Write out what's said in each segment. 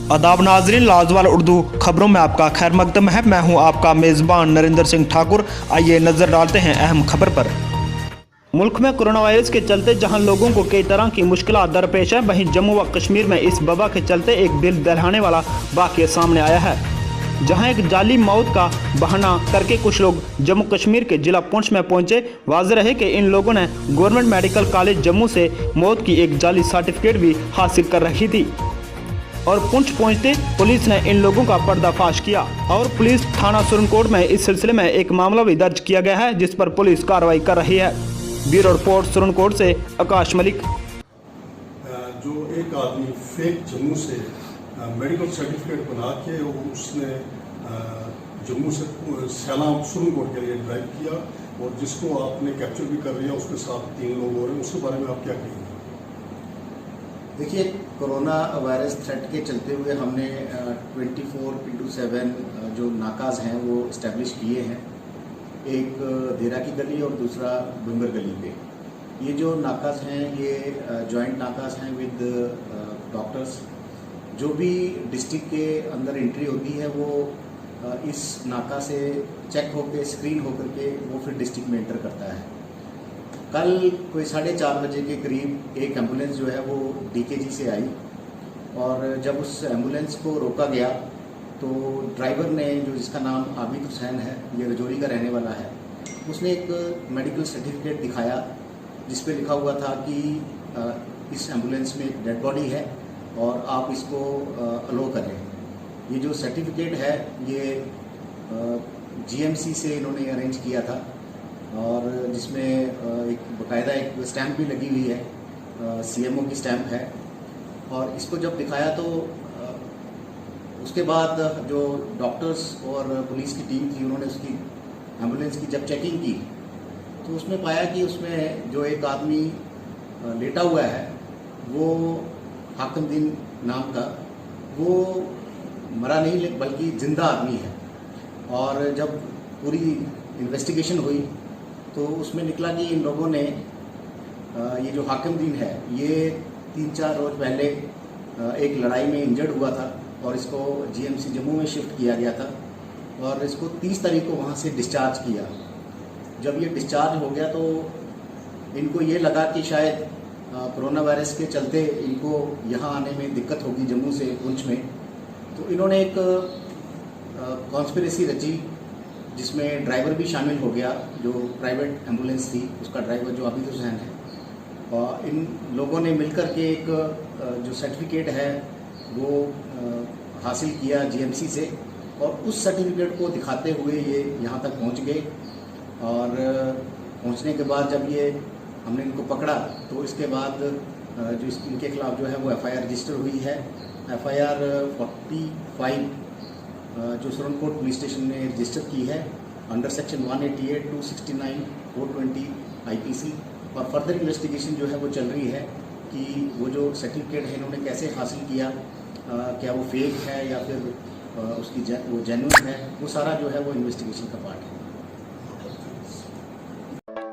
आदाब नाजरीन, लाजवाल उर्दू खबरों में आपका खैर मकदम है। मैं हूं आपका मेज़बान नरेंद्र सिंह ठाकुर। आइए नजर डालते हैं अहम खबर पर। मुल्क में कोरोना वायरस के चलते जहां लोगों को कई तरह की मुश्किलात दरपेश है, वहीं जम्मू व कश्मीर में इस वबा के चलते एक दिल दहलाने वाला वाक़या सामने आया है, जहां एक जाली मौत का बहाना करके कुछ लोग जम्मू कश्मीर के जिला पुंछ में पहुंचे। वाज़ेह रहे कि इन लोगों ने गवर्नमेंट मेडिकल कॉलेज जम्मू से मौत की एक जाली सर्टिफिकेट भी हासिल कर रखी थी और पुंछ पहुंचते पुलिस ने इन लोगों का पर्दाफाश किया और पुलिस थाना सुरनकोट में इस सिलसिले में एक मामला भी दर्ज किया गया है, जिस पर पुलिस कार्रवाई कर रही है। ब्यूरो रिपोर्ट सुरनकोट से आकाश मलिक। जो एक आदमी फेक जम्मू से मेडिकल सर्टिफिकेट बना के उसने जम्मू से सैलाब सुरनकोट के लिए ड्राइव किया और जिसको आपने कैप्चर भी कर लिया, उसके साथ 3 लोग और हैं, उसके बारे में आप क्या कहेंगे? देखिए, कोरोना वायरस थ्रेट के चलते हुए हमने 24/7 जो नाकाज हैं वो इस्टेब्लिश किए हैं। एक देरा की गली और दूसरा बुंगर गली पे। ये जो नाकाज हैं ये जॉइंट नाकाज हैं विद डॉक्टर्स। जो भी डिस्ट्रिक्ट के अंदर एंट्री होती है वो इस नाका से चेक होकर स्क्रीन होकर के वो फिर डिस्ट्रिक्ट में एंटर करता है। कल कोई 4:30 बजे के करीब एक एम्बुलेंस जो है वो डीकेजी से आई और जब उस एम्बुलेंस को रोका गया तो ड्राइवर ने, जो जिसका नाम आबिद हुसैन है, ये रजौरी का रहने वाला है, उसने एक मेडिकल सर्टिफिकेट दिखाया जिस पे लिखा हुआ था कि इस एम्बुलेंस में एक डेड बॉडी है और आप इसको अलो करें। ये जो सर्टिफिकेट है ये जीएमसी से इन्होंने अरेंज किया था और जिसमें एक बाकायदा एक स्टैंप भी लगी हुई है, सीएमओ की स्टैंप है। और इसको जब दिखाया तो उसके बाद जो डॉक्टर्स और पुलिस की टीम थी उन्होंने उसकी एम्बुलेंस की जब चेकिंग की तो उसमें पाया कि उसमें जो एक आदमी लेटा हुआ है वो हाकिमुद्दीन नाम का, वो मरा नहीं बल्कि जिंदा आदमी है। और जब पूरी इन्वेस्टिगेशन हुई तो उसमें निकला कि इन लोगों ने ये जो हाकिमुद्दीन है ये 3-4 रोज पहले एक लड़ाई में इंजर्ड हुआ था और इसको जीएमसी जम्मू में शिफ्ट किया गया था और इसको 30 तारीख को वहाँ से डिस्चार्ज किया। जब ये डिस्चार्ज हो गया तो इनको ये लगा कि शायद कोरोना वायरस के चलते इनको यहाँ आने में दिक्कत होगी जम्मू से पुंछ में। तो इन्होंने एक कॉन्स्पिरेसी रची जिसमें ड्राइवर भी शामिल हो गया, जो प्राइवेट एम्बुलेंस थी उसका ड्राइवर जो आबिद हुसैन है। और इन लोगों ने मिलकर के एक जो सर्टिफिकेट है वो हासिल किया जीएमसी से और उस सर्टिफिकेट को दिखाते हुए ये यहाँ तक पहुँच गए। और पहुँचने के बाद जब ये हमने इनको पकड़ा तो इसके बाद जो इनके खिलाफ जो है वो एफआईआर रजिस्टर हुई है। एफआईआर 45 जो सुरनकोट पुलिस स्टेशन ने रजिस्टर की है अंडर सेक्शन 188, 269, 420 आईपीसी। और फर्दर इन्वेस्टिगेशन जो है वो चल रही है कि वो जो सर्टिफिकेट है इन्होंने कैसे हासिल किया, क्या वो फेक है या फिर उसकी वो जेन्युइन है, वो सारा जो है वो इन्वेस्टिगेशन का पार्ट है।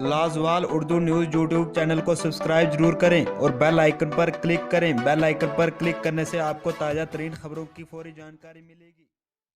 लाजवाल उर्दू न्यूज़ यूट्यूब चैनल को सब्सक्राइब जरूर करें और बेल आइकन पर क्लिक करें। बेल आइकन पर क्लिक करने से आपको ताज़ा तरीन खबरों की फौरी जानकारी मिलेगी।